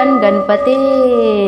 गण गणपते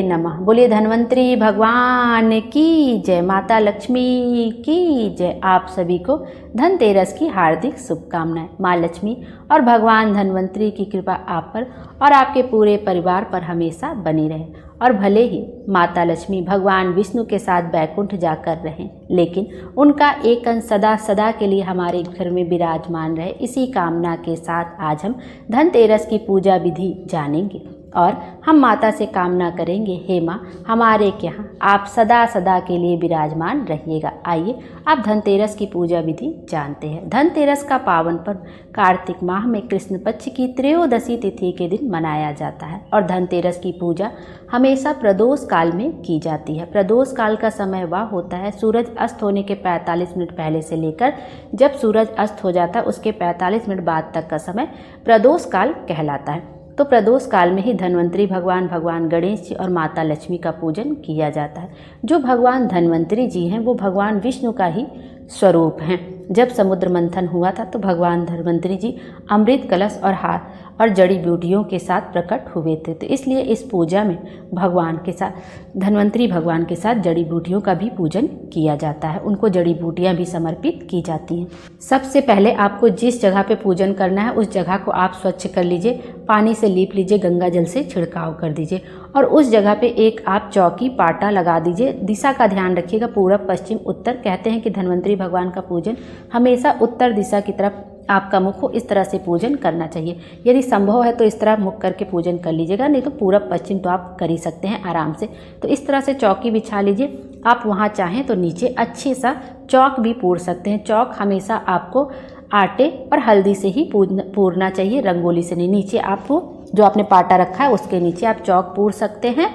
नमः। बोलिए धन्वंतरी भगवान की जय, माता लक्ष्मी की जय। आप सभी को धनतेरस की हार्दिक शुभकामनाएं। माँ लक्ष्मी और भगवान धन्वंतरी की कृपा आप पर और आपके पूरे परिवार पर हमेशा बनी रहे। और भले ही माता लक्ष्मी भगवान विष्णु के साथ बैकुंठ जाकर रहें, लेकिन उनका एक अंश सदा सदा के लिए हमारे घर में विराजमान रहे। इसी कामना के साथ आज हम धनतेरस की पूजा विधि जानेंगे और हम माता से कामना करेंगे, हे माँ हमारे यहाँ आप सदा सदा के लिए विराजमान रहिएगा। आइए आप धनतेरस की पूजा विधि जानते हैं। धनतेरस का पावन पर्व कार्तिक माह में कृष्ण पक्ष की त्रयोदशी तिथि के दिन मनाया जाता है और धनतेरस की पूजा हमेशा प्रदोष काल में की जाती है। प्रदोष काल का समय वह होता है सूरज अस्त होने के 45 मिनट पहले से लेकर जब सूरज अस्त हो जाता है उसके 45 मिनट बाद तक का समय प्रदोष काल कहलाता है। तो प्रदोष काल में ही धन्वंतरी भगवान, भगवान गणेश जी और माता लक्ष्मी का पूजन किया जाता है। जो भगवान धन्वंतरी जी हैं वो भगवान विष्णु का ही स्वरूप हैं। जब समुद्र मंथन हुआ था तो भगवान धन्वंतरी जी अमृत कलश और हाथ और जड़ी बूटियों के साथ प्रकट हुए थे। तो इसलिए इस पूजा में भगवान के साथ धन्वंतरी भगवान के साथ जड़ी बूटियों का भी पूजन किया जाता है। उनको जड़ी बूटियाँ भी समर्पित की जाती हैं। सबसे पहले आपको जिस जगह पे पूजन करना है उस जगह को आप स्वच्छ कर लीजिए, पानी से लीप लीजिए, गंगा जल से छिड़काव कर दीजिए और उस जगह पे एक आप चौकी पाटा लगा दीजिए। दिशा का ध्यान रखिएगा, पूरब पश्चिम उत्तर। कहते हैं कि धन्वंतरी भगवान का पूजन हमेशा उत्तर दिशा की तरफ आपका मुख हो, इस तरह से पूजन करना चाहिए। यदि संभव है तो इस तरह मुख करके पूजन कर लीजिएगा, नहीं तो पूरब पश्चिम तो आप कर ही सकते हैं आराम से। तो इस तरह से चौकी बिछा लीजिए। आप वहाँ चाहें तो नीचे अच्छे सा चौक भी पूर सकते हैं। चौक हमेशा आपको आटे और हल्दी से ही पूरना चाहिए, रंगोली से नहीं। नीचे आपको जो आपने पाटा रखा है उसके नीचे आप चौक पूर सकते हैं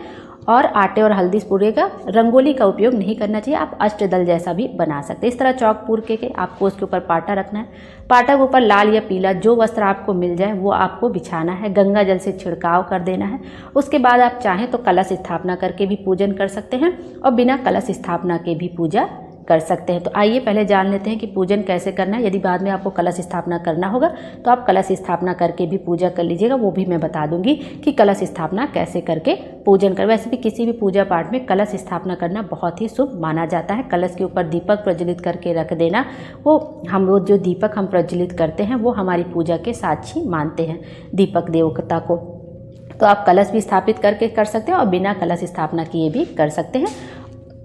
और आटे और हल्दी पूरेगा। रंगोली का उपयोग नहीं करना चाहिए, आप अष्टदल जैसा भी बना सकते हैं। इस तरह चौक पूर के आपको उसके ऊपर पाटा रखना है। पाटा के ऊपर लाल या पीला जो वस्त्र आपको मिल जाए वो आपको बिछाना है। गंगा जल से छिड़काव कर देना है। उसके बाद आप चाहें तो कलश स्थापना करके भी पूजन कर सकते हैं और बिना कलश स्थापना के भी पूजा कर सकते हैं। तो आइए पहले जान लेते हैं कि पूजन कैसे करना है। यदि बाद में आपको कलश स्थापना करना होगा तो आप कलश स्थापना करके भी पूजा कर लीजिएगा, वो भी मैं बता दूंगी कि कलश स्थापना कैसे करके पूजन कर। वैसे भी किसी भी पूजा पाठ में कलश स्थापना करना बहुत ही शुभ माना जाता है। कलश के ऊपर दीपक प्रज्वलित करके रख देना, वो हम लोग जो दीपक हम प्रज्वलित करते हैं वो हमारी पूजा के साक्षी मानते हैं दीपक देवता को। तो आप कलश भी स्थापित करके कर सकते हैं और बिना कलश स्थापना किए भी कर सकते हैं।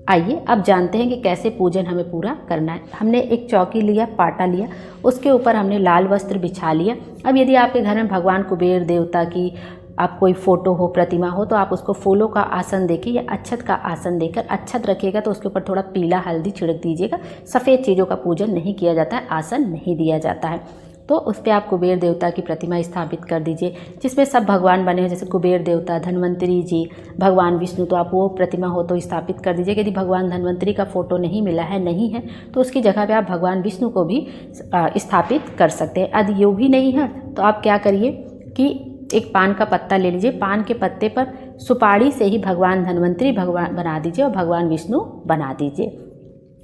आइए अब जानते हैं कि कैसे पूजन हमें पूरा करना है। हमने एक चौकी लिया, पाटा लिया, उसके ऊपर हमने लाल वस्त्र बिछा लिया। अब यदि आपके घर में भगवान कुबेर देवता की आप कोई फोटो हो, प्रतिमा हो, तो आप उसको फूलों का आसन देके या अक्षत का आसन देकर, अक्षत रखिएगा तो उसके ऊपर थोड़ा पीला हल्दी छिड़क दीजिएगा। सफ़ेद चीज़ों का पूजन नहीं किया जाता है, आसन नहीं दिया जाता है। तो उस पर आप कुबेर देवता की प्रतिमा स्थापित कर दीजिए जिसमें सब भगवान बने हैं, जैसे कुबेर देवता, धन्वंतरी जी, भगवान विष्णु। तो आप वो प्रतिमा हो तो स्थापित कर दीजिए। यदि भगवान धन्वंतरी का फोटो नहीं मिला है, नहीं है, तो उसकी जगह पे आप भगवान विष्णु को भी स्थापित कर सकते हैं। यदि ये भी नहीं है तो आप क्या करिए कि एक पान का पत्ता ले लीजिए, पान के पत्ते पर सुपारी से ही भगवान धन्वंतरी भगवान बना दीजिए और भगवान विष्णु बना दीजिए।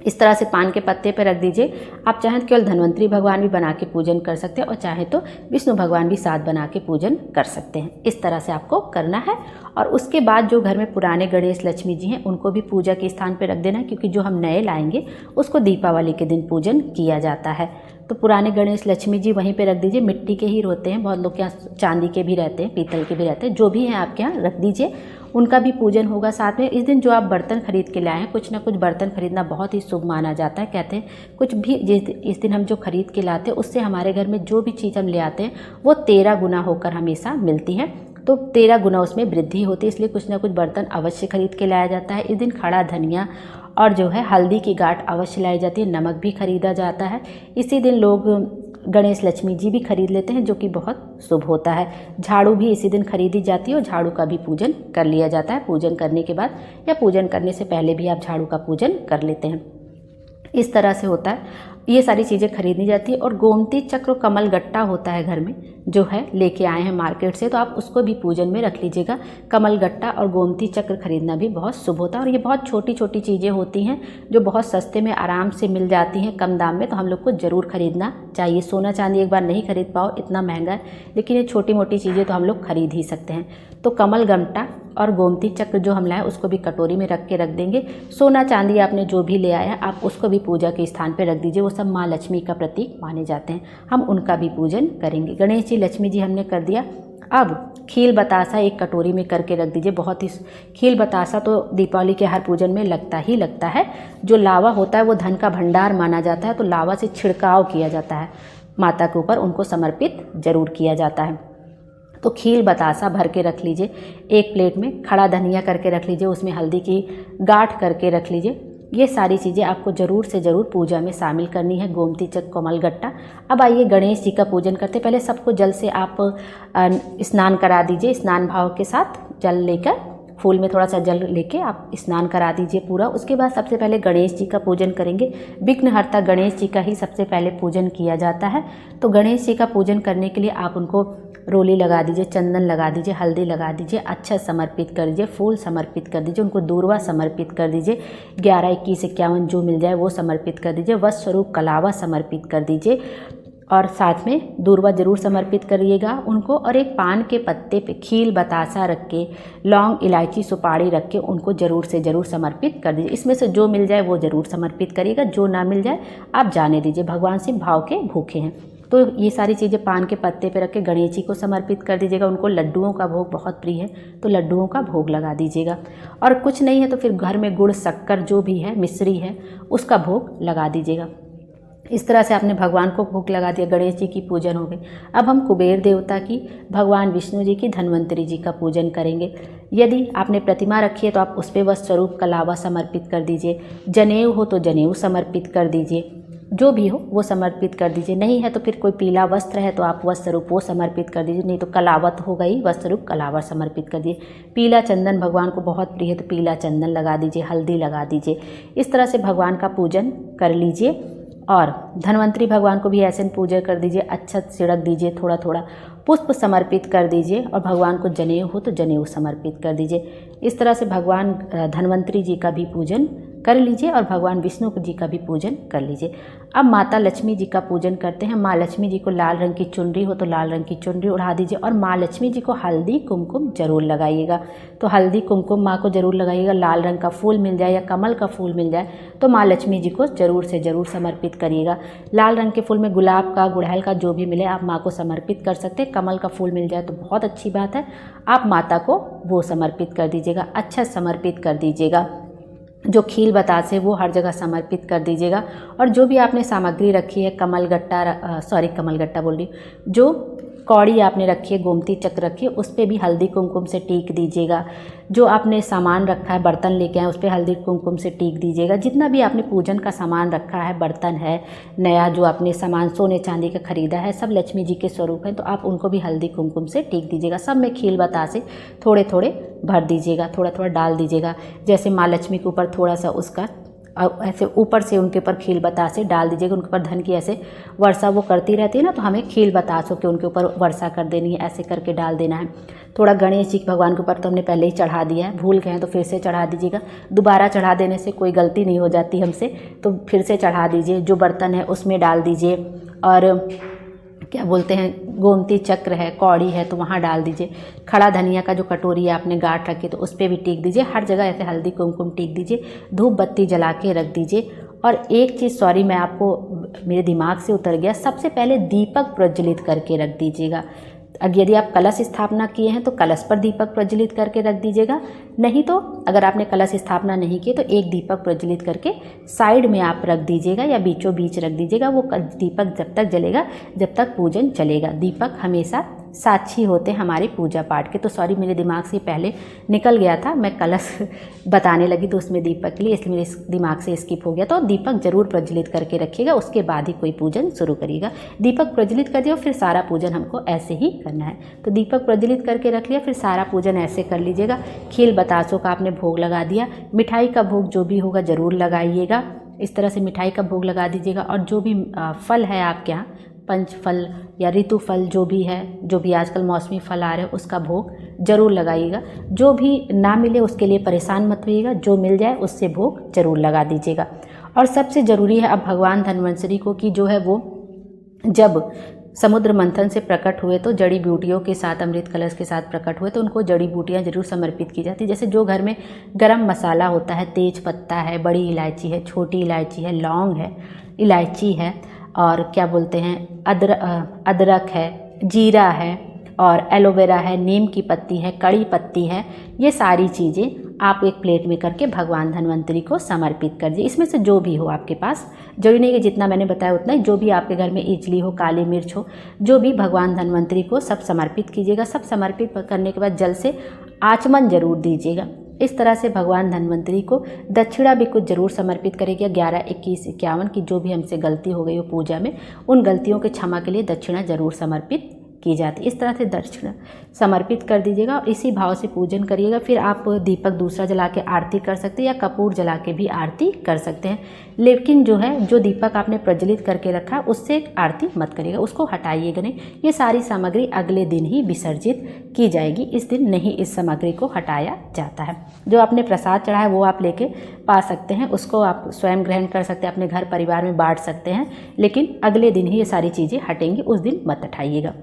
इस तरह से पान के पत्ते पर रख दीजिए। आप चाहें तो केवल धन्वंतरी भगवान भी बना के पूजन कर सकते हैं और चाहे तो विष्णु भगवान भी साथ बना के पूजन कर सकते हैं। इस तरह से आपको करना है। और उसके बाद जो घर में पुराने गणेश लक्ष्मी जी हैं उनको भी पूजा के स्थान पर रख देना है, क्योंकि जो हम नए लाएंगे उसको दीपावली के दिन पूजन किया जाता है। तो पुराने गणेश लक्ष्मी जी वहीं पे रख दीजिए। मिट्टी के ही होते हैं, बहुत लोग के यहाँ चांदी के भी रहते हैं, पीतल के भी रहते हैं, जो भी हैं आपके यहाँ रख दीजिए। उनका भी पूजन होगा साथ में। इस दिन जो आप बर्तन खरीद के लाए हैं, कुछ ना कुछ बर्तन खरीदना बहुत ही शुभ माना जाता है। कहते हैं कुछ भी इस दिन हम जो खरीद के लाते हैं उससे हमारे घर में जो भी चीज़ हम ले आते हैं वो 13 गुना होकर हमेशा मिलती है। तो 13 गुना उसमें वृद्धि होती है, इसलिए कुछ ना कुछ बर्तन अवश्य खरीद के लाया जाता है। इस दिन खड़ा धनिया और जो है हल्दी की गांठ अवश्य लाई जाती है। नमक भी खरीदा जाता है। इसी दिन लोग गणेश लक्ष्मी जी भी खरीद लेते हैं, जो कि बहुत शुभ होता है। झाड़ू भी इसी दिन खरीदी जाती है और झाड़ू का भी पूजन कर लिया जाता है। पूजन करने के बाद या पूजन करने से पहले भी आप झाड़ू का पूजन कर लेते हैं। इस तरह से होता है। ये सारी चीज़ें खरीदनी जाती है। और गोमती चक्र कमल गट्टा होता है घर में, जो है लेके आए हैं मार्केट से, तो आप उसको भी पूजन में रख लीजिएगा। कमल गट्टा और गोमती चक्र खरीदना भी बहुत शुभ होता है। और ये बहुत छोटी छोटी चीज़ें होती हैं जो बहुत सस्ते में आराम से मिल जाती हैं कम दाम में, तो हम लोग को ज़रूर खरीदना चाहिए। सोना चांदी एक बार नहीं खरीद पाओ, इतना महंगा है, लेकिन ये छोटी मोटी चीज़ें तो हम लोग खरीद ही सकते हैं। तो कमल गट्टा और गोमती चक्र जो हम लाए उसको भी कटोरी में रख के रख देंगे। सोना चांदी आपने जो भी ले आया आप उसको भी पूजा के स्थान पे रख दीजिए। वो सब माँ लक्ष्मी का प्रतीक माने जाते हैं, हम उनका भी पूजन करेंगे। गणेश जी लक्ष्मी जी हमने कर दिया। अब खील बतासा एक कटोरी में करके रख दीजिए। बहुत ही खील बतासा तो दीपावली के हर पूजन में लगता ही लगता है। जो लावा होता है वो धन का भंडार माना जाता है, तो लावा से छिड़काव किया जाता है माता के ऊपर, उनको समर्पित जरूर किया जाता है। तो खील बतासा भर के रख लीजिए। एक प्लेट में खड़ा धनिया करके रख लीजिए, उसमें हल्दी की गांठ करके रख लीजिए। ये सारी चीज़ें आपको ज़रूर से ज़रूर पूजा में शामिल करनी है। गोमती चक्र कमल गट्टा। अब आइए गणेश जी का पूजन करते। पहले सबको जल से आप स्नान करा दीजिए। स्नान भाव के साथ जल लेकर, फूल में थोड़ा सा जल लेके आप स्नान करा दीजिए पूरा। उसके बाद सबसे पहले गणेश जी का पूजन करेंगे। विघ्नहर्ता गणेश जी का ही सबसे पहले पूजन किया जाता है। तो गणेश जी का पूजन करने के लिए आप उनको रोली लगा दीजिए, चंदन लगा दीजिए, हल्दी लगा दीजिए, अच्छा समर्पित कर दीजिए, फूल समर्पित कर दीजिए, उनको दूर्वा समर्पित कर दीजिए, 11, 21, 51 जो मिल जाए वो समर्पित कर दीजिए, वस्त्र स्वरूप कलावा समर्पित कर दीजिए और साथ में दूर्वा जरूर समर्पित करिएगा उनको। और एक पान के पत्ते पे खील बतासा रख के, लौंग इलायची सुपारी रख के उनको ज़रूर से ज़रूर समर्पित कर दीजिए। इसमें से जो मिल जाए वो ज़रूर समर्पित करिएगा, जो ना मिल जाए आप जाने दीजिए, भगवान से भाव के भूखे हैं। तो ये सारी चीज़ें पान के पत्ते पे रख के गणेश जी को समर्पित कर दीजिएगा। उनको लड्डुओं का भोग बहुत प्रिय है, तो लड्डुओं का भोग लगा दीजिएगा। और कुछ नहीं है तो फिर घर में गुड़ शक्कर जो भी है, मिश्री है, उसका भोग लगा दीजिएगा। इस तरह से आपने भगवान को भोग लगा दिया, गणेश जी की पूजन हो गई। अब हम कुबेर देवता की, भगवान विष्णु जी की, धन्वंतरी जी का पूजन करेंगे। यदि आपने प्रतिमा रखी है तो आप उस पर वस्त्र स्वरूप कलावा समर्पित कर दीजिए। जनेऊ हो तो जनेऊ समर्पित कर दीजिए, जो भी हो वो समर्पित कर दीजिए। नहीं है तो फिर कोई पीला वस्त्र है तो आप वस्त्र रूप वो समर्पित कर दीजिए, नहीं तो कलावत हो गई, वस्त्र रूप कलावा समर्पित कर दीजिए। पीला चंदन भगवान को बहुत प्रिय है तो पीला चंदन लगा दीजिए, हल्दी लगा दीजिए। इस तरह से भगवान का पूजन कर लीजिए। और धन्वंतरी भगवान को भी ऐसे पूजा कर दीजिए, अच्छा छिड़क दीजिए, थोड़ा थोड़ा पुष्प समर्पित कर दीजिए। और भगवान को जनेऊ हो तो जनेऊ समर्पित कर दीजिए। इस तरह से भगवान धन्वंतरी जी का भी पूजन कर लीजिए और भगवान विष्णु जी का भी पूजन कर लीजिए। अब माता लक्ष्मी जी का पूजन करते हैं। माँ लक्ष्मी जी को लाल रंग की चुनरी हो तो लाल रंग की चुनरी उड़ा दीजिए और माँ लक्ष्मी जी को हल्दी कुमकुम जरूर लगाइएगा। तो हल्दी कुमकुम माँ को जरूर लगाइएगा। लाल रंग का फूल मिल जाए या कमल का फूल मिल जाए तो माँ लक्ष्मी जी को जरूर से ज़रूर समर्पित करिएगा। लाल रंग के फूल में गुलाब का, गुड़हल का जो भी मिले आप माँ को समर्पित कर सकते हैं। कमल का फूल मिल जाए तो बहुत अच्छी बात है, आप माता को वो समर्पित कर दीजिएगा, अच्छा समर्पित कर दीजिएगा। जो खील बतासे वो हर जगह समर्पित कर दीजिएगा। और जो भी आपने सामग्री रखी है, कमल गट्टा बोल रही, जो कौड़ी आपने रखी है, गोमती चक्र रखी है, उस पर भी हल्दी कुमकुम से टीक दीजिएगा। जो आपने सामान रखा है, बर्तन लेके आए, उस पर हल्दी कुमकुम से टीक दीजिएगा। जितना भी आपने पूजन का सामान रखा है, बर्तन है, नया जो आपने सामान सोने चांदी का खरीदा है, सब लक्ष्मी जी के स्वरूप हैं, तो आप उनको भी हल्दी कुमकुम से टीक दीजिएगा। सब में खील बतासे थोड़े थोड़े भर दीजिएगा, थोड़ा थोड़ा डाल दीजिएगा। जैसे माँ लक्ष्मी के ऊपर थोड़ा सा उसका ऐसे ऊपर से उनके ऊपर खील बतासे डाल दीजिएगा। उनके ऊपर धन की ऐसे वर्षा वो करती रहती है ना, तो हमें खील बतासों के उनके ऊपर वर्षा कर देनी है, ऐसे करके डाल देना है। थोड़ा गणेश जी भगवान के ऊपर तो हमने पहले ही चढ़ा दिया है, भूल गए हैं तो फिर से चढ़ा दीजिएगा। दोबारा चढ़ा देने से कोई गलती नहीं हो जाती हमसे, तो फिर से चढ़ा दीजिए। जो बर्तन है उसमें डाल दीजिए। और क्या बोलते हैं, गोमती चक्र है, कौड़ी है तो वहाँ डाल दीजिए। खड़ा धनिया का जो कटोरी है आपने गांठ रखी तो उस पर भी टीक दीजिए। हर जगह ऐसे हल्दी कुमकुम टीक दीजिए। धूप बत्ती जला के रख दीजिए। और एक चीज़, सॉरी, मैं आपको मेरे दिमाग से उतर गया, सबसे पहले दीपक प्रज्वलित करके रख दीजिएगा। यदि आप कलश स्थापना किए हैं तो कलश पर दीपक प्रज्वलित करके रख दीजिएगा। नहीं तो अगर आपने कलश स्थापना नहीं की तो एक दीपक प्रज्वलित करके साइड में आप रख दीजिएगा या बीचों बीच रख दीजिएगा। वो दीपक जब तक जलेगा जब तक पूजन चलेगा। दीपक हमेशा साक्षी होते हैं हमारे पूजा पाठ के। तो सॉरी, मेरे दिमाग से पहले निकल गया था, मैं कलश बताने लगी तो उसमें दीपक के लिए, इसलिए मेरे दिमाग से स्किप हो गया। तो दीपक जरूर प्रज्वलित करके रखिएगा, उसके बाद ही कोई पूजन शुरू करिएगा। दीपक प्रज्वलित कर दिया, फिर सारा पूजन हमको ऐसे ही करना है। तो दीपक प्रज्वलित करके रख लिया, फिर सारा पूजन ऐसे कर लीजिएगा। खील बतासों का आपने भोग लगा दिया। मिठाई का भोग जो भी होगा ज़रूर लगाइएगा। इस तरह से मिठाई का भोग लगा दीजिएगा। और जो भी फल है आपके यहाँ, पंच फल या ऋतु फल जो भी है, जो भी आजकल मौसमी फल आ रहे हैं, उसका भोग जरूर लगाइएगा। जो भी ना मिले उसके लिए परेशान मत होइएगा, जो मिल जाए उससे भोग जरूर लगा दीजिएगा। और सबसे ज़रूरी है अब भगवान धन्वंतरि को कि जो है वो जब समुद्र मंथन से प्रकट हुए तो जड़ी बूटियों के साथ, अमृत कलश के साथ प्रकट हुए, तो उनको जड़ी बूटियाँ जरूर समर्पित की जाती है। जैसे जो घर में गरम मसाला होता है, तेज पत्ता है, बड़ी इलायची है, छोटी इलायची है, लौंग है, इलायची है, और क्या बोलते हैं अदरक है, जीरा है, और एलोवेरा है, नीम की पत्ती है, कड़ी पत्ती है, ये सारी चीज़ें आप एक प्लेट में करके भगवान धन्वंतरि को समर्पित कर दीजिए। इसमें से जो भी हो आपके पास, जरूरी नहीं कि जितना मैंने बताया उतना ही, जो भी आपके घर में इजली हो, काली मिर्च हो, जो भी भगवान धन्वंतरि को सब समर्पित कीजिएगा। सब समर्पित करने के बाद जल से आचमन जरूर दीजिएगा। इस तरह से भगवान धन्वंतरि को दक्षिणा भी कुछ जरूर समर्पित करेगा। 11, 21, 51 की जो भी हमसे गलती हो गई हो पूजा में, उन गलतियों के क्षमा के लिए दक्षिणा जरूर समर्पित की जाती है। इस तरह से दक्षिणा समर्पित कर दीजिएगा और इसी भाव से पूजन करिएगा। फिर आप दीपक दूसरा जला के आरती कर सकते हैं या कपूर जला के भी आरती कर सकते हैं। लेकिन जो है, जो दीपक आपने प्रज्वलित करके रखा है उससे आरती मत करिएगा, उसको हटाइएगा नहीं। ये सारी सामग्री अगले दिन ही विसर्जित की जाएगी, इस दिन नहीं इस सामग्री को हटाया जाता है। जो आपने प्रसाद चढ़ा है वो आप लेके पा सकते हैं, उसको आप स्वयं ग्रहण कर सकते हैं, अपने घर परिवार में बांट सकते हैं, लेकिन अगले दिन ही ये सारी चीज़ें हटेंगी, उस दिन मत हटाइएगा।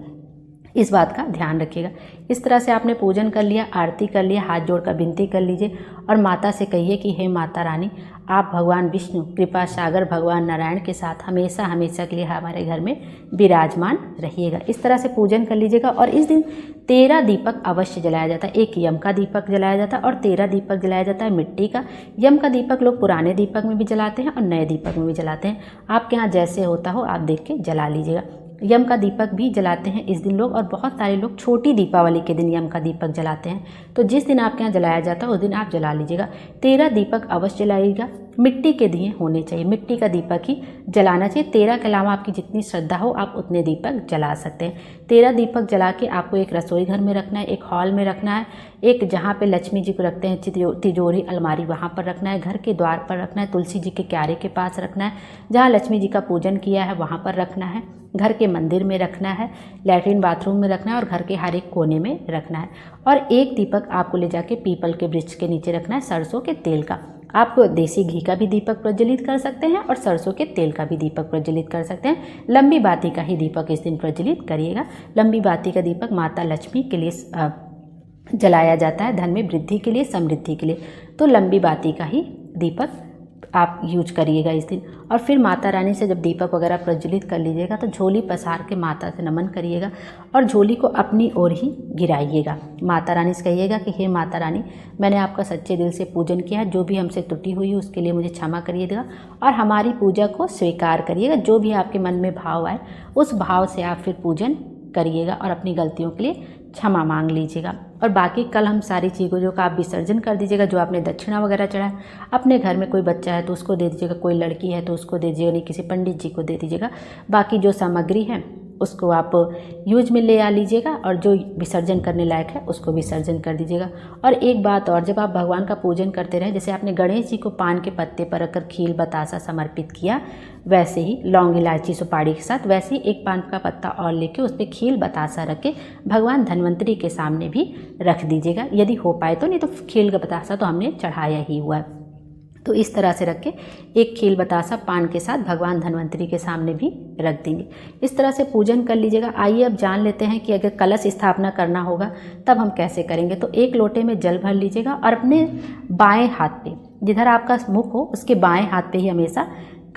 इस बात का ध्यान रखिएगा। इस तरह से आपने पूजन कर लिया, आरती कर लिया, हाथ जोड़कर विनती कर लीजिए और माता से कहिए कि हे माता रानी, आप भगवान विष्णु कृपा सागर भगवान नारायण के साथ हमेशा हमेशा के लिए हमारे घर में विराजमान रहिएगा। इस तरह से पूजन कर लीजिएगा। और इस दिन 13 दीपक अवश्य जलाया जाता है। एक यम का दीपक जलाया जाता है और 13 दीपक जलाया जाता है मिट्टी का। यम का दीपक लोग पुराने दीपक में भी जलाते हैं और नए दीपक में भी जलाते हैं। आपके यहाँ जैसे होता हो आप देख के जला लीजिएगा। यम का दीपक भी जलाते हैं इस दिन लोग, और बहुत सारे लोग छोटी दीपावली के दिन यम का दीपक जलाते हैं। तो जिस दिन आपके यहाँ जलाया जाता है उस दिन आप जला लीजिएगा। 13 दीपक अवश्य जलाइएगा। मिट्टी के दिए होने चाहिए, मिट्टी का दीपक ही जलाना चाहिए। 13 के अलावा आपकी जितनी श्रद्धा हो आप उतने दीपक जला सकते हैं। 13 दीपक जला के आपको एक रसोई घर में रखना है, एक हॉल में रखना है, एक जहाँ पे लक्ष्मी जी को रखते हैं तिजोरी अलमारी वहाँ पर रखना है, घर के द्वार पर रखना है, तुलसी जी के क्यारे के पास रखना है, जहाँ लक्ष्मी जी का पूजन किया है वहाँ पर रखना है, घर के मंदिर में रखना है, लैट्रिन बाथरूम में रखना है और घर के हर एक कोने में रखना है। और एक दीपक आपको ले जाके पीपल के वृक्ष के नीचे रखना है, सरसों के तेल का। आप देसी घी का भी दीपक प्रज्वलित कर सकते हैं और सरसों के तेल का भी दीपक प्रज्वलित कर सकते हैं। लंबी बाती का ही दीपक इस दिन प्रज्वलित करिएगा। लंबी बाती का दीपक माता लक्ष्मी के लिए जलाया जाता है, धन में वृद्धि के लिए, समृद्धि के लिए। तो लंबी बाती का ही दीपक आप यूज करिएगा इस दिन। और फिर माता रानी से जब दीपक वगैरह प्रज्वलित कर लीजिएगा तो झोली पसार के माता से नमन करिएगा और झोली को अपनी ओर ही गिराइएगा। माता रानी से कहिएगा कि हे माता रानी, मैंने आपका सच्चे दिल से पूजन किया है, जो भी हमसे त्रुटि हुई है उसके लिए मुझे क्षमा करिएगा और हमारी पूजा को स्वीकार करिएगा। जो भी आपके मन में भाव आए उस भाव से आप फिर पूजन करिएगा और अपनी गलतियों के लिए क्षमा मांग लीजिएगा। और बाकी कल हम सारी चीज़ों का आप विसर्जन कर दीजिएगा। जो आपने दक्षिणा वगैरह चढ़ाया, अपने घर में कोई बच्चा है तो उसको दे दीजिएगा, कोई लड़की है तो उसको दे दीजिएगा, नहीं किसी पंडित जी को दे दीजिएगा। बाकी जो सामग्री है उसको आप यूज में ले आ लीजिएगा और जो विसर्जन करने लायक है उसको विसर्जन कर दीजिएगा। और एक बात और, जब आप भगवान का पूजन करते रहे, जैसे आपने गणेश जी को पान के पत्ते पर रखकर खील बतासा समर्पित किया, वैसे ही लौंग इलायची सुपारी के साथ वैसे ही एक पान का पत्ता और लेके उस पर खील बतासा रख के भगवान धन्वंतरि के सामने भी रख दीजिएगा, यदि हो पाए तो। नहीं तो खील का बतासा तो हमने चढ़ाया ही हुआ है। तो इस तरह से रख के एक खील बतासा पान के साथ भगवान धन्वंतरि के सामने भी रख देंगे। इस तरह से पूजन कर लीजिएगा। आइए अब जान लेते हैं कि अगर कलश स्थापना करना होगा तब हम कैसे करेंगे। तो एक लोटे में जल भर लीजिएगा और अपने बाएं हाथ पे, जिधर आपका मुख हो उसके बाएं हाथ पे ही हमेशा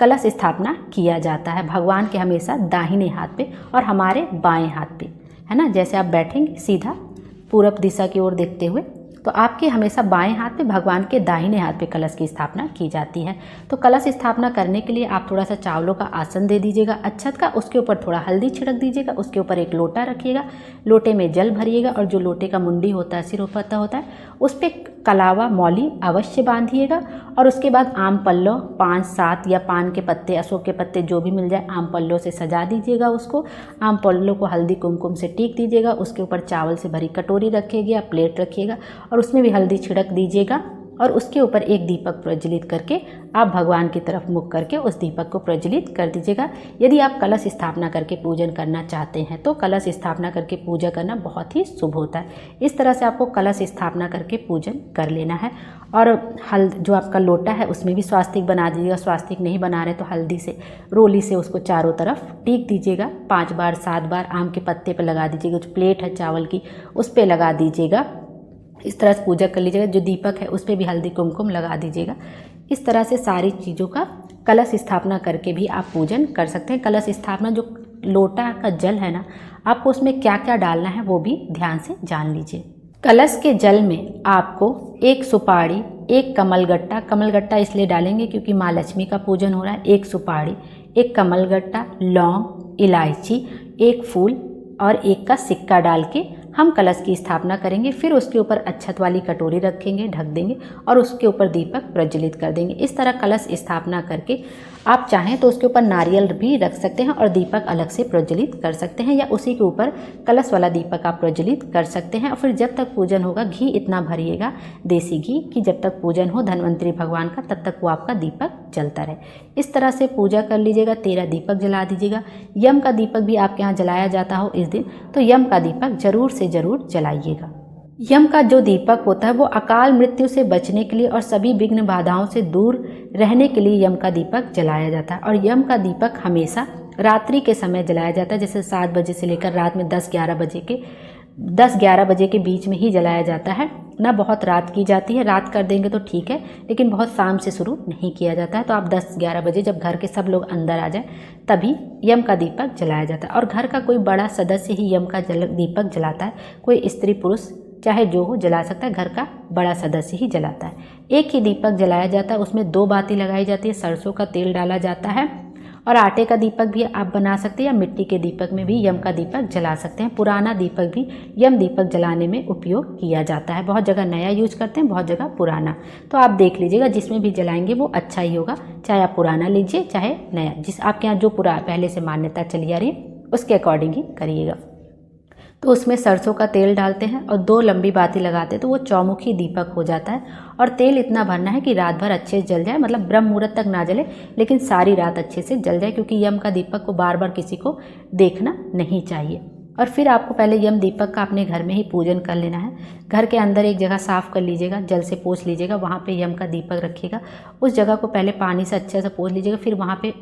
कलश स्थापना किया जाता है। भगवान के हमेशा दाहिने हाथ पे और हमारे बाएं हाथ पे, है ना। जैसे आप बैठेंगे सीधा पूरब दिशा की ओर देखते हुए, तो आपके हमेशा बाएं हाथ पे भगवान के दाहिने हाथ पे कलश की स्थापना की जाती है। तो कलश स्थापना करने के लिए आप थोड़ा सा चावलों का आसन दे दीजिएगा अच्छत का, उसके ऊपर थोड़ा हल्दी छिड़क दीजिएगा, उसके ऊपर एक लोटा रखिएगा, लोटे में जल भरिएगा और जो लोटे का मुंडी होता है, सिर पत्ता होता है, उस पर कलावा मौली अवश्य बांधिएगा। और उसके बाद आम पल्लो 5, 7 या पान के पत्ते, अशोक के पत्ते जो भी मिल जाए, आम पल्लों से सजा दीजिएगा उसको। आम पल्लों को हल्दी कुमकुम से टीक दीजिएगा। उसके ऊपर चावल से भरी कटोरी रखिएगा, प्लेट रखिएगा और उसमें भी हल्दी छिड़क दीजिएगा और उसके ऊपर एक दीपक प्रज्वलित करके आप भगवान की तरफ मुख करके उस दीपक को प्रज्वलित कर दीजिएगा। यदि आप कलश स्थापना करके पूजन करना चाहते हैं तो कलश स्थापना करके पूजा करना बहुत ही शुभ होता है। इस तरह से आपको कलश स्थापना करके पूजन कर लेना है। और जो आपका लोटा है उसमें भी स्वास्तिक बना दीजिएगा। स्वास्तिक नहीं बना रहे तो हल्दी से, रोली से उसको चारों तरफ टीक दीजिएगा। 5 बार 7 बार आम के पत्ते पर लगा दीजिएगा। जो प्लेट है चावल की उस पर लगा दीजिएगा। इस तरह से पूजा कर लीजिएगा। जो दीपक है उस पर भी हल्दी कुमकुम लगा दीजिएगा। इस तरह से सारी चीज़ों का कलश स्थापना करके भी आप पूजन कर सकते हैं। कलश स्थापना, जो लोटा का जल है ना, आपको उसमें क्या क्या डालना है वो भी ध्यान से जान लीजिए। कलश के जल में आपको 1 सुपारी, 1 कमलगट्टा, कमलगट्टा इसलिए डालेंगे क्योंकि माँ लक्ष्मी का पूजन हो रहा है। 1 सुपारी, 1 कमलगट्टा, लौंग, इलायची, 1 फूल और 1 का सिक्का डाल के हम कलश की स्थापना करेंगे। फिर उसके ऊपर अक्षत वाली कटोरी रखेंगे, ढक देंगे और उसके ऊपर दीपक प्रज्वलित कर देंगे। इस तरह कलश स्थापना करके आप चाहें तो उसके ऊपर नारियल भी रख सकते हैं और दीपक अलग से प्रज्वलित कर सकते हैं, या उसी के ऊपर कलश वाला दीपक आप प्रज्वलित कर सकते हैं। और फिर जब तक पूजन होगा घी इतना भरिएगा, देसी घी, कि जब तक पूजन हो धन्वंतरी भगवान का तब तक वो आपका दीपक जलता रहे। इस तरह से पूजा कर लीजिएगा। 13 दीपक जला दीजिएगा। यम का दीपक भी आपके यहाँ जलाया जाता हो इस दिन तो यम का दीपक जरूर से ज़रूर जलाइएगा। यम का जो दीपक होता है वो अकाल मृत्यु से बचने के लिए और सभी विघ्न बाधाओं से दूर रहने के लिए यम का दीपक जलाया जाता है। और यम का दीपक हमेशा रात्रि के समय जलाया जाता है, जैसे 7 बजे से लेकर रात में 10-11 बजे के बीच में ही जलाया जाता है ना। बहुत रात की जाती है, रात कर देंगे तो ठीक है, लेकिन बहुत शाम से शुरू नहीं किया जाता है। तो आप 10-11 बजे जब घर के सब लोग अंदर आ जाए तभी यम का दीपक जलाया जाता है। और घर का कोई बड़ा सदस्य ही यम का दीपक जलाता है। कोई स्त्री पुरुष चाहे जो हो जला सकता है, घर का बड़ा सदस्य ही जलाता है। एक ही दीपक जलाया जाता है, उसमें 2 बाती लगाई जाती है, सरसों का तेल डाला जाता है। और आटे का दीपक भी आप बना सकते हैं या मिट्टी के दीपक में भी यम का दीपक जला सकते हैं। पुराना दीपक भी यम दीपक जलाने में उपयोग किया जाता है। बहुत जगह नया यूज करते हैं, बहुत जगह पुराना। तो आप देख लीजिएगा जिसमें भी जलाएंगे वो अच्छा ही होगा, चाहे आप पुराना लीजिए चाहे नया। जिस आपके यहाँ जो पहले से मान्यता चली आ रही है उसके अकॉर्डिंग ही करिएगा। तो उसमें सरसों का तेल डालते हैं और 2 लंबी बाती लगाते हैं तो वो चौमुखी दीपक हो जाता है। और तेल इतना भरना है कि रात भर अच्छे से जल जाए, मतलब ब्रह्म मुहूर्त तक ना जले लेकिन सारी रात अच्छे से जल जाए, क्योंकि यम का दीपक को बार बार किसी को देखना नहीं चाहिए। और फिर आपको पहले यम दीपक का अपने घर में ही पूजन कर लेना है। घर के अंदर एक जगह साफ़ कर लीजिएगा, जल से पोंछ लीजिएगा, वहाँ पे यम का दीपक रखिएगा। उस जगह को पहले पानी से अच्छे से पोंछ लीजिएगा। फिर वहाँ पे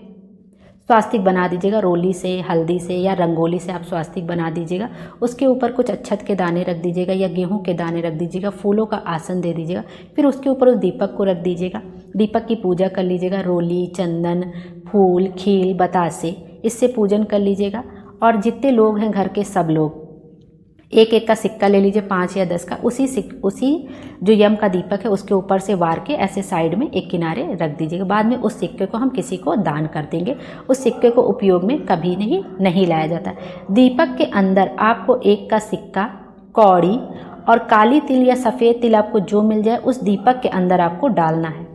स्वास्तिक बना दीजिएगा, रोली से, हल्दी से या रंगोली से आप स्वास्तिक बना दीजिएगा। उसके ऊपर कुछ अक्षत के दाने रख दीजिएगा या गेहूं के दाने रख दीजिएगा। फूलों का आसन दे दीजिएगा। फिर उसके ऊपर उस दीपक को रख दीजिएगा। दीपक की पूजा कर लीजिएगा। रोली, चंदन, फूल, खील, बतासे, इससे पूजन कर लीजिएगा। और जितने लोग हैं घर के सब लोग 1-1 का सिक्का ले लीजिए, 5 या 10 का। उसी जो यम का दीपक है उसके ऊपर से वार के ऐसे साइड में एक किनारे रख दीजिएगा। बाद में उस सिक्के को हम किसी को दान कर देंगे। उस सिक्के को उपयोग में कभी नहीं लाया जाता। दीपक के अंदर आपको 1 का सिक्का, कौड़ी और काली तिल या सफ़ेद तिल आपको जो मिल जाए उस दीपक के अंदर आपको डालना है।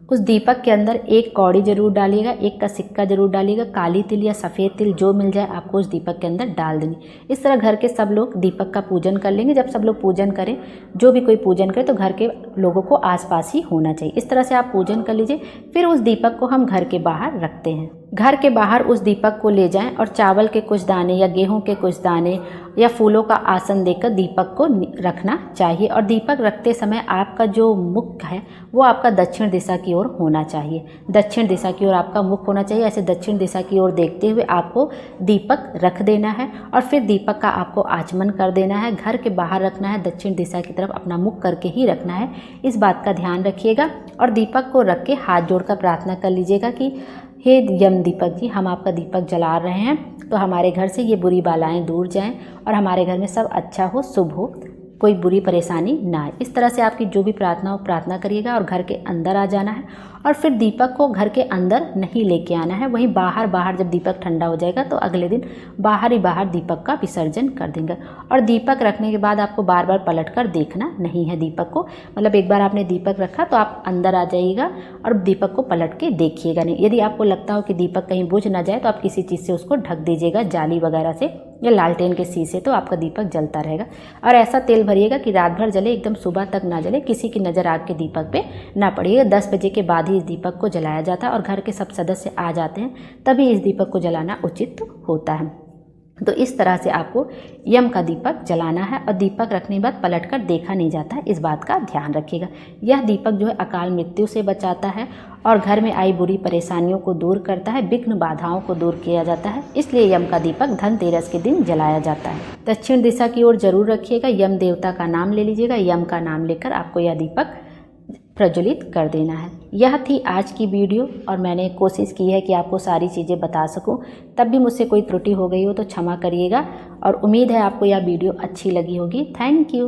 उस दीपक के अंदर 1 कौड़ी जरूर डालिएगा, 1 का सिक्का जरूर डालिएगा, काली तिल या सफ़ेद तिल जो मिल जाए आपको उस दीपक के अंदर डाल देंगे। इस तरह घर के सब लोग दीपक का पूजन कर लेंगे। जब सब लोग पूजन करें, जो भी कोई पूजन करे तो घर के लोगों को आसपास ही होना चाहिए। इस तरह से आप पूजन कर लीजिए। फिर उस दीपक को हम घर के बाहर रखते हैं। घर के बाहर उस दीपक को ले जाएं और चावल के कुछ दाने या गेहूं के कुछ दाने या फूलों का आसन देकर दीपक को रखना चाहिए। और दीपक रखते समय आपका जो मुख है वो आपका दक्षिण दिशा की ओर होना चाहिए। दक्षिण दिशा की ओर आपका मुख होना चाहिए। ऐसे दक्षिण दिशा की ओर देखते हुए आपको दीपक रख देना है और फिर दीपक का आपको आचमन कर देना है। घर के बाहर रखना है, दक्षिण दिशा की तरफ अपना मुख करके ही रखना है। इस बात का ध्यान रखिएगा। और दीपक को रख के हाथ जोड़कर प्रार्थना कर लीजिएगा कि हे यम दीपक जी, हम आपका दीपक जला रहे हैं तो हमारे घर से ये बुरी बालाएं दूर जाएं और हमारे घर में सब अच्छा हो, शुभ हो, कोई बुरी परेशानी ना आए। इस तरह से आपकी जो भी प्रार्थना हो प्रार्थना करिएगा और घर के अंदर आ जाना है। और फिर दीपक को घर के अंदर नहीं लेके आना है, वहीं बाहर जब दीपक ठंडा हो जाएगा तो अगले दिन बाहर ही बाहर दीपक का विसर्जन कर देंगे। और दीपक रखने के बाद आपको बार बार पलट कर देखना नहीं है दीपक को। मतलब एक बार आपने दीपक रखा तो आप अंदर आ जाइएगा और दीपक को पलट के देखिएगा नहीं। यदि आपको लगता हो कि दीपक कहीं बुझ ना जाए तो आप किसी चीज़ से उसको ढक दीजिएगा, जाली वगैरह से या लालटेन के शीशे, तो आपका दीपक जलता रहेगा। और ऐसा तेल भरिएगा कि रात भर जले, एकदम सुबह तक ना जले, किसी की नज़र आग के दीपक पे ना पड़िएगा। 10 बजे के बाद ही इस दीपक को जलाया जाता है और घर के सब सदस्य आ जाते हैं, तभी इस दीपक को जलाना उचित होता है। तो इस तरह से आपको यम का दीपक जलाना है और दीपक रखने के बाद पलटकर देखा नहीं जाता है, इस बात का ध्यान रखिएगा। यह दीपक जो है अकाल मृत्यु से बचाता है और घर में आई बुरी परेशानियों को दूर करता है, विघ्न बाधाओं को दूर किया जाता है। इसलिए यम का दीपक धनतेरस के दिन जलाया जाता है। दक्षिण दिशा की ओर जरूर रखिएगा, यम देवता का नाम ले लीजिएगा, यम का नाम लेकर आपको यह दीपक प्रज्वलित कर देना है। यह थी आज की वीडियो और मैंने कोशिश की है कि आपको सारी चीज़ें बता सकूं। तब भी मुझसे कोई त्रुटि हो गई हो तो क्षमा करिएगा और उम्मीद है आपको यह वीडियो अच्छी लगी होगी। Thank you.